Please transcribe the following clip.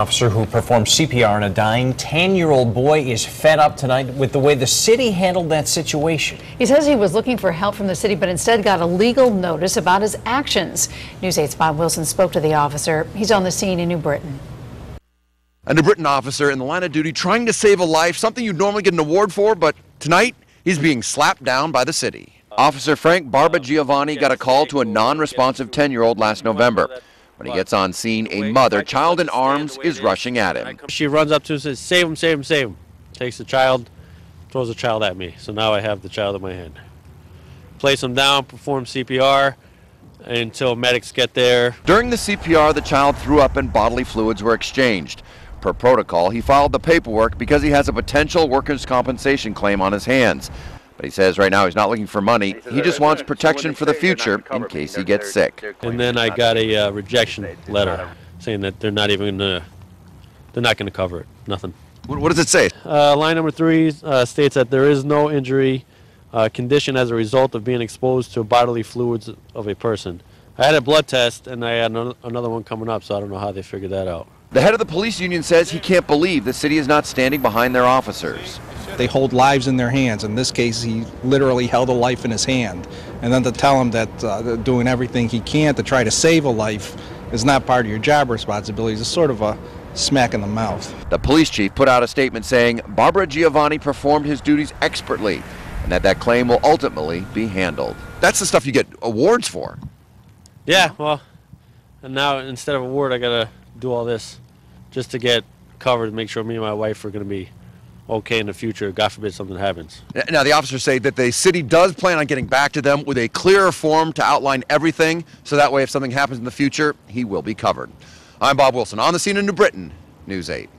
Officer who performed CPR on a dying 10-year-old boy is fed up tonight with the way the city handled that situation. He says he was looking for help from the city, but instead got a legal notice about his actions. News 8's Bob Wilson spoke to the officer. He's on the scene in New Britain. A New Britain officer in the line of duty trying to save a life, something you'd normally get an award for, but tonight he's being slapped down by the city. Officer Frank Barbagiovanni got a call to a non-responsive 10-year-old last November. When he gets on scene, a mother, child in arms, is rushing at him. She runs up to him and says, "Save him, save him, save him." Takes the child, throws the child at me. So now I have the child in my hand. Place him down, perform CPR until medics get there. During the CPR, the child threw up and bodily fluids were exchanged. Per protocol, he filed the paperwork because he has a potential workers' compensation claim on his hands. But he says right now he's not looking for money. He just wants protection for the future in case he gets sick. And then I got a rejection letter saying that they're not going to cover it. Nothing. What does it say? Line number 3 states that there is no injury condition as a result of being exposed to bodily fluids of a person. I had a blood test and I had another one coming up, so I don't know how they figured that out. The head of the police union says he can't believe the city is not standing behind their officers. They hold lives in their hands. In this case, he literally held a life in his hand. And then to tell him that they're doing everything he can to try to save a life is not part of your job responsibilities is sort of a smack in the mouth. The police chief put out a statement saying Barbagiovanni performed his duties expertly and that claim will ultimately be handled. That's the stuff you get awards for. Yeah, well, and now instead of an award, I got to do all this just to get covered and make sure me and my wife are going to be okay in the future, God forbid something happens. Now, the officers say that the city does plan on getting back to them with a clearer form to outline everything, so that way if something happens in the future, he will be covered. I'm Bob Wilson, on the scene in New Britain, News 8.